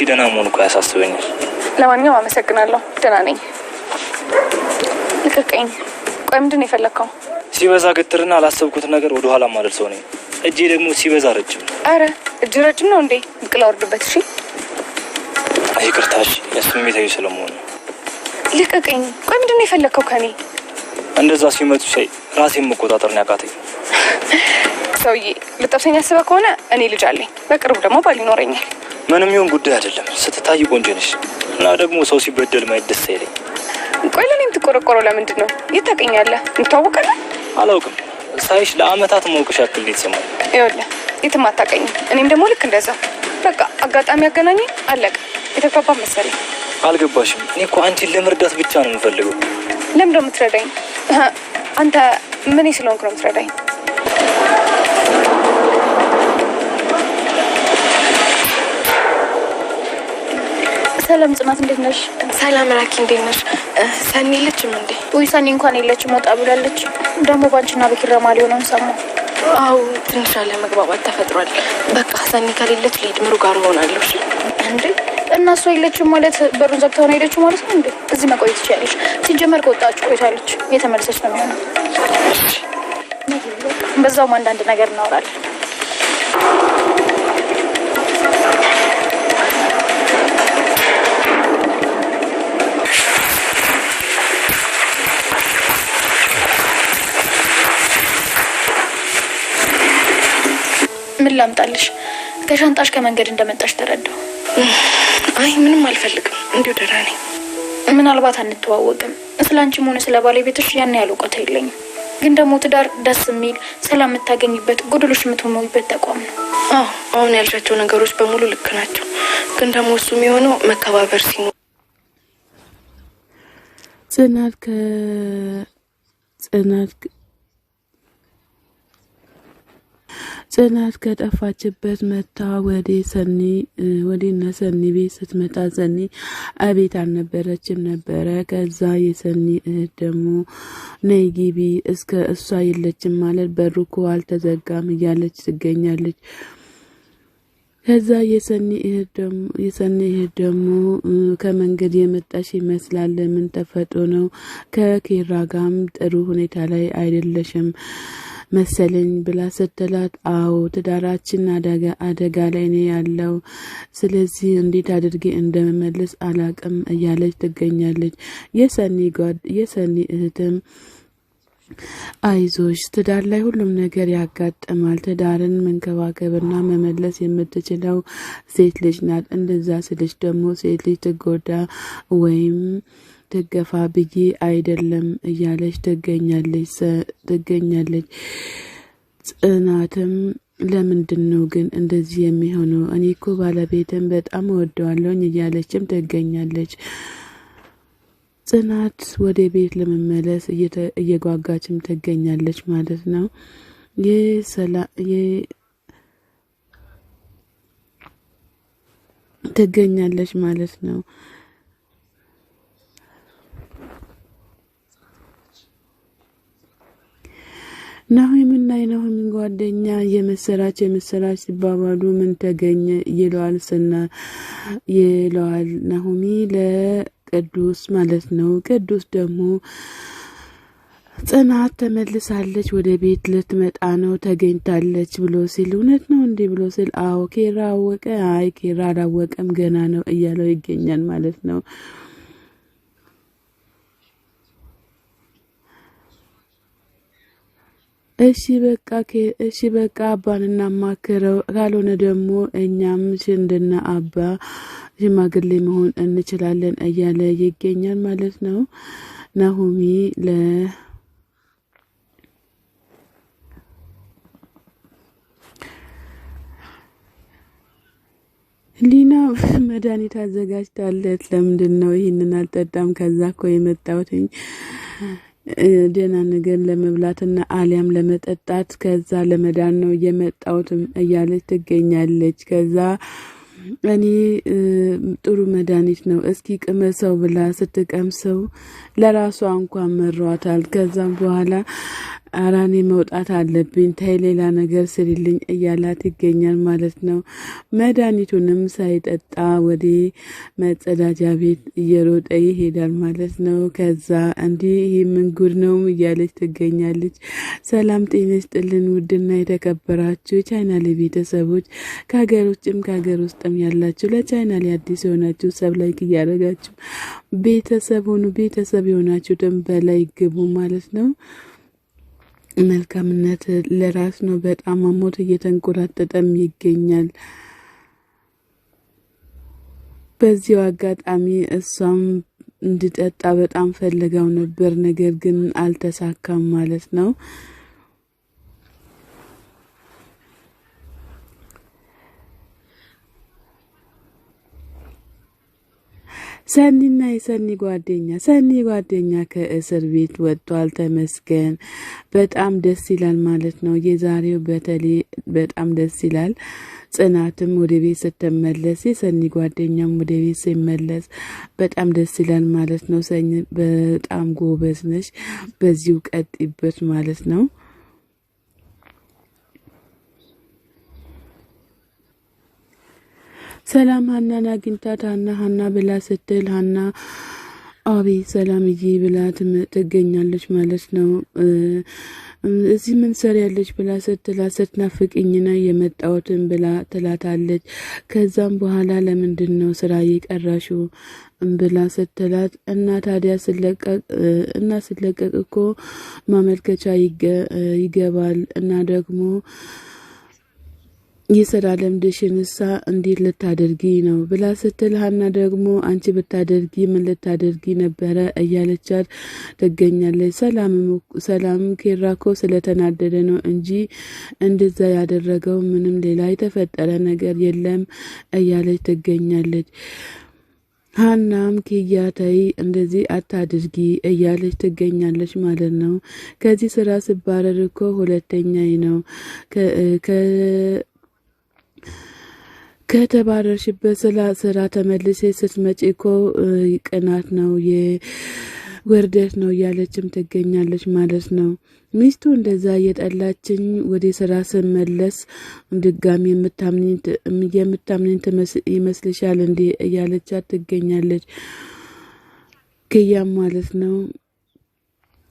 ያንቺ ደህና መሆን እኮ ያሳስበኛል። ለማንኛውም አመሰግናለሁ፣ ደህና ነኝ። ልቀቀኝ። ቆይ ምንድን ነው የፈለከው? ሲበዛ ገትርና አላሰብኩት ነገር ወደ ኋላ ማለት ሰው ነኝ። እጄ ደግሞ ሲበዛ ረጅም። አረ እጅ ረጅም ነው እንዴ? ብቅላ ወርድበት። እሺ ይቅርታሽ፣ ስሜታዊ ስለመሆን። ልቀቀኝ። ቆይ ምንድን ነው የፈለከው ከኔ? እንደዛ ሲመጡ ሳይ ራሴን መቆጣጠር ነው ያቃተኝ። ሰውዬ ልጠብሰኝ አስበህ ከሆነ እኔ ልጅ አለኝ፣ በቅርቡ ደግሞ ባል ይኖረኛል። ምንም ይሁን ጉዳይ አይደለም። ስትታይ ቆንጆ ነሽ እና ደግሞ ሰው ሲበደል ማየት ደስ አይለኝ። ቆይ ለኔ የምትቆረቆረው ለምንድን ነው? የት ታውቀኛለህ? እንተዋወቃለን? አላውቅም። ሳይሽ ለአመታት ማውቅሽ ያክል ይተሰማል። ይኸውልህ የትም አታውቀኝም። እኔም ደግሞ ልክ እንደዛ። በቃ አጋጣሚ ያገናኘን፣ አለቀ። የተግባባ መሰለኝ። አልገባሽም? እኔ እኮ አንቺን ለመርዳት ብቻ ነው የምፈልገው። ለምን ነው የምትረዳኝ? አንተ ምን ስለሆንክ ነው የምትረዳኝ? ሰላም ጽናት፣ እንዴት ነሽ? ሰላም ራኪ፣ እንዴት ነሽ? ሰኒ የለችም እንዴ? ወይ ሰኒ እንኳን የለችም፣ ወጣ ብላለች። ደግሞ ባንቺና በኪራ ማል ሆነን ሰማሁ። አው ትንሽ ያለ መግባባት ተፈጥሯል። በቃ ሰኒ ከሌለች ልሂድ፣ ምሩ ጋር ሆናለሁ። እንዴ እና እሷ የለችም ማለት በሩን ዘግታ ነው ሄደችው ማለት ነው እንዴ? እዚህ መቆየት ትችያለሽ። ሲጀመር ከወጣች ቆይታለች፣ የተመለሰች ነው የሚሆነው። በዛውም አንዳንድ ነገር እናወራለን። ምን ላምጣልሽ? ከሻንጣሽ ከመንገድ እንደመጣሽ ተረዳው። አይ ምንም አልፈልግም፣ እንዲሁ ደህና ነኝ። ምናልባት አንተዋወቅም። ስላንቺም ሆነ ስለ ባለቤትሽ ያን ያህል እውቀት የለኝም። ግን ደግሞ ትዳር ደስ የሚል ሰላም የምታገኝበት ጎደሎሽ የምትሞይበት ተቋም ነው። አሁን ያልሻቸው ነገሮች በሙሉ ልክ ናቸው። ግን ደግሞ እሱ የሚሆነው መከባበር ሲኖር ጽናት ከጠፋችበት መታ ወደ ሰኒ ቤት ስትመጣ ሰኒ አቤት አልነበረችም ነበረ። ከዛ የሰኒ እህት ደግሞ ነይ ግቢ፣ እስከ እሷ የለችም ማለት በሩ እኮ አልተዘጋም እያለች ትገኛለች። ከዛ የሰኒ እህት ደግሞ ከመንገድ የመጣሽ ይመስላል፣ ምን ተፈጥሮ ነው? ከኪራ ጋርም ጥሩ ሁኔታ ላይ አይደለሽም መሰለኝ ብላ ስትላት፣ አዎ ትዳራችን አደጋ ላይ ነው ያለው፣ ስለዚህ እንዴት አድርጌ እንደመመለስ አላቅም እያለች ትገኛለች። የሰኒ እህትም አይዞሽ፣ ትዳር ላይ ሁሉም ነገር ያጋጥማል። ትዳርን መንከባከብና መመለስ የምትችለው ሴት ልጅ ናት። እንደዛ ስልሽ ደግሞ ሴት ልጅ ትጎዳ ወይም ትገፋ ብዬ አይደለም እያለች ትገኛለች። ጽናትም ለምንድን ነው ግን እንደዚህ የሚሆነው? እኔ እኮ ባለቤትን በጣም እወደዋለሁኝ እያለችም ትገኛለች። ጽናት ወደ ቤት ለመመለስ እየጓጓችም ትገኛለች ማለት ነው። ትገኛለች ማለት ነው። ናሆምና የናሆምን ጓደኛ የምስራች ሲባባሉ ምን ተገኘ ይለዋል ናሆሚ ለቅዱስ ማለት ነው። ቅዱስ ደግሞ ጽናት ተመልሳለች፣ ወደ ቤት ልትመጣ ነው ተገኝታለች ብሎ ሲል እውነት ነው እንዴ ብሎ ሲል አዎ ኪራ አወቀ፣ አይ ኪራ አላወቀም ገና ነው እያለው ይገኛል ማለት ነው። እሺ በቃ አባን እናማክረው፣ ካልሆነ ደግሞ እኛም ሽንድና አባ ሽማግሌ መሆን እንችላለን እያለ ይገኛል ማለት ነው። ናሆሚ ሊና መድኃኒት አዘጋጅታለት ለምንድን ነው ይህንን አልጠጣም? ከዛ እኮ የመጣሁትኝ ደህና ነገር ለመብላትና አሊያም ለመጠጣት ከዛ ለመዳን ነው የመጣሁትም እያለች ትገኛለች። ከዛ እኔ ጥሩ መድኃኒት ነው እስኪ ቅመሰው ብላ ስትቀምሰው ለራሷ እንኳን መሯታል። ከዛም በኋላ አራኔ መውጣት አለብኝ ታይ ሌላ ነገር ስሪልኝ እያላት ይገኛል ማለት ነው። መድኃኒቱንም ሳይጠጣ ወደ መጸዳጃ ቤት እየሮጠ ይሄዳል ማለት ነው። ከዛ እንዲህ ይህ ምን ጉድ ነው እያለች ትገኛለች። ሰላም ጤና ይስጥልን ውድና የተከበራችሁ ቻናሌ ቤተሰቦች ከሀገር ውጭም ከሀገር ውስጥም ያላችሁ ለቻናሌ አዲስ የሆናችሁ ሰብ ላይክ እያደረጋችሁ ቤተሰብ ሆኑ። ቤተሰብ የሆናችሁ ደም በላይ ግቡ ማለት ነው። መልካምነት ለራስ ነው። በጣም አሞት እየተንቆራጠጠም ይገኛል። በዚሁ አጋጣሚ እሷም እንድጠጣ በጣም ፈልጋው ነበር፣ ነገር ግን አልተሳካም ማለት ነው። ሰኒና የሰኒ ጓደኛ ከእስር ቤት ወጥቷል። ተመስገን በጣም ደስ ይላል ማለት ነው። የዛሬው በተለይ በጣም ደስ ይላል። ጽናትም ወደ ቤት ስትመለስ የሰኒ ጓደኛም ወደ ቤት ሲመለስ በጣም ደስ ይላል ማለት ነው። ሰኒ በጣም ጎበዝ ነሽ፣ በዚሁ ቀጥይበት ማለት ነው። ሰላም ሀናን አግኝታት ሀና ብላ ስትል ሀና አቤት ሰላምዬ ብላ ትገኛለች ማለት ነው። እዚህ ምን ሰሪያለች ብላ ስትላት ስትናፍቅኝ ነው የመጣሁትን ብላ ትላታለች። ከዛም በኋላ ለምንድን ነው ስራ የቀራሽው ብላ ስትላት እና ታዲያ ስለቀቅ እኮ ማመልከቻ ይገባል እና ደግሞ የስራ ልምድሽንሳ እንዴት ልታደርጊ ነው ብላ ስትል ሀና ደግሞ አንቺ ብታደርጊ ምን ልታደርጊ ነበረ እያለቻት ትገኛለች። ሰላም ኬራኮ ስለተናደደ ነው እንጂ እንደዛ ያደረገው ምንም ሌላ የተፈጠረ ነገር የለም እያለች ትገኛለች። ሀናም ኪያታይ እንደዚህ አታድርጊ እያለች ትገኛለች ማለት ነው። ከዚህ ስራ ስባረር እኮ ሁለተኛዬ ነው ከተባረርሽበት ስራ ተመልሴ ስትመጪ እኮ ቅናት ነው የውርደት ነው እያለችም ትገኛለች ማለት ነው። ሚስቱ እንደዛ እየጠላችኝ ወደ ስራ ስመለስ ድጋሚ የምታምኝ ይመስልሻል እንዴ እያለቻት ትገኛለች ክያም ማለት ነው።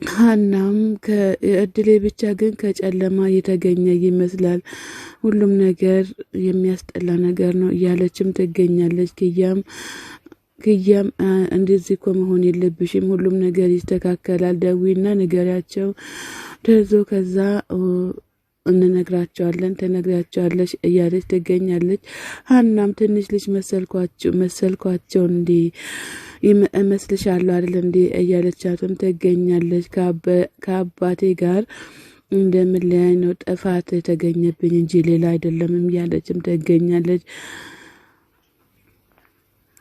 ሀናም ከእድሌ ብቻ ግን ከጨለማ የተገኘ ይመስላል፣ ሁሉም ነገር የሚያስጠላ ነገር ነው እያለችም ትገኛለች። ክያም እንደዚህ እኮ መሆን የለብሽም፣ ሁሉም ነገር ይስተካከላል፣ ደዊና ንገሪያቸው ተዞ ከዛ ትነግራቸዋለች እያለች ትገኛለች። ሀናም ትንሽ ልጅ መሰልኳቸው እንዴ እመስልሻለሁ አይደል እንዴ እያለቻትም ትገኛለች። ከአባቴ ጋር እንደምለያይ ነው ጥፋት የተገኘብኝ እንጂ ሌላ አይደለም እያለችም ትገኛለች።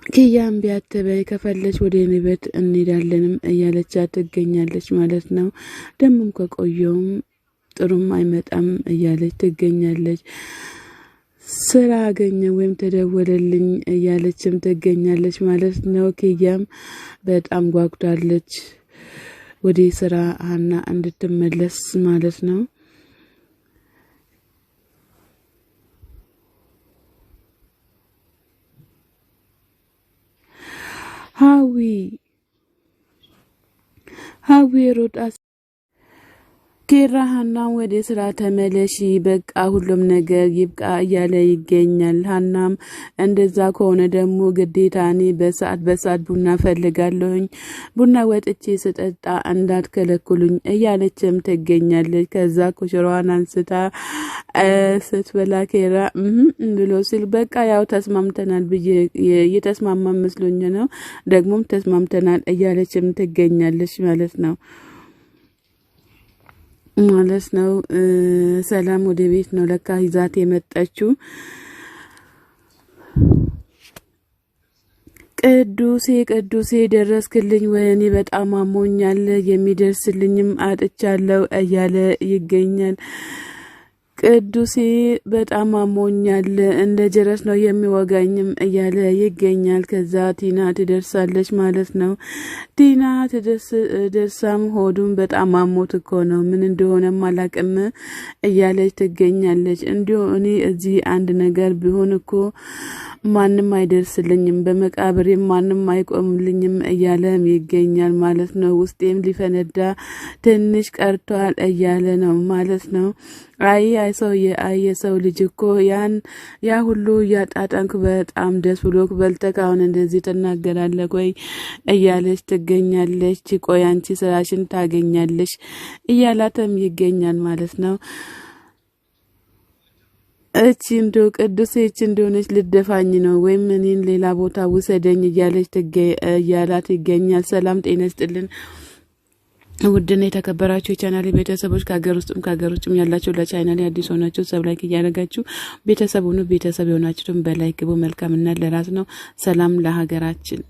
ክያም ቢያተበይ ከፈለች ወደ እኔ ቤት እንሄዳለንም እያለቻት ትገኛለች ማለት ነው። ደሞም ከቆየውም ጥሩም አይመጣም እያለች ትገኛለች። ስራ አገኘ ወይም ተደወለልኝ እያለችም ትገኛለች ማለት ነው። ክያም በጣም ጓጉታለች ወደ ስራ ሀና እንድትመለስ ማለት ነው። ሀዊ ሮጣ ኬራ ሀናም ወደ ስራ ተመለሺ በቃ ሁሉም ነገር ይብቃ እያለ ይገኛል። ሀናም እንደዛ ከሆነ ደግሞ ግዴታ እኔ በሰዓት ቡና ፈልጋለሁኝ፣ ቡና ወጥቼ ስጠጣ እንዳትከለክሉኝ እያለችም ትገኛለች። ከዛ ኩሽራዋን አንስታ ስትበላ ኬራ ብሎ ሲል በቃ ያው ተስማምተናል ብዬ እየተስማማ መስሎኝ ነው ደግሞም ተስማምተናል እያለችም ትገኛለች ማለት ነው። ሰላም ወደ ቤት ነው ለካ ይዛት የመጣችው። ቅዱሴ ደረስክልኝ ወይኔ በጣም አሞኛል የሚደርስልኝም አጥቻለሁ እያለ ይገኛል። ቅዱሴ በጣም አሞኛል እንደ ጀረስ ነው የሚወጋኝም እያለ ይገኛል። ከዛ ቲና ትደርሳለች ማለት ነው። ቲና ትደርሳም ሆዱን በጣም አሞት እኮ ነው ምን እንደሆነም አላቅም እያለች ትገኛለች። እንዲሁ እኔ እዚህ አንድ ነገር ቢሆን እኮ ማንም አይደርስልኝም በመቃብሬም ማንም አይቆምልኝም እያለም ይገኛል ማለት ነው። ውስጤም ሊፈነዳ ትንሽ ቀርቷል እያለ ነው ማለት ነው። አይ የሰው ልጅ እኮ ያ ሁሉ ያጣጣንክ በጣም ደስ ብሎክ በልተክ አሁን እንደዚህ ትናገራለህ ወይ እያለች ትገኛለች። ቆይ አንቺ ስራሽን ታገኛለሽ እያላተም ይገኛል ማለት ነው። እቺ እንደው ቅዱስ እቺ እንደሆነች ልደፋኝ ነው ወይም እኔን ሌላ ቦታ ውሰደኝ እያላት ይገኛል። ሰላም ጤና ይስጥልን ውድና የተከበራችሁ የቻናሌ ቤተሰቦች ከሀገር ውስጥም ያላችሁ ለቻናሌ አዲስ ሆናችሁ ሰብስክራይብ እያደረጋችሁ ቤተሰቡን ቤተሰብ የሆናችሁም በላይክ ግቡ። መልካምና ለራስ ነው። ሰላም ለሀገራችን።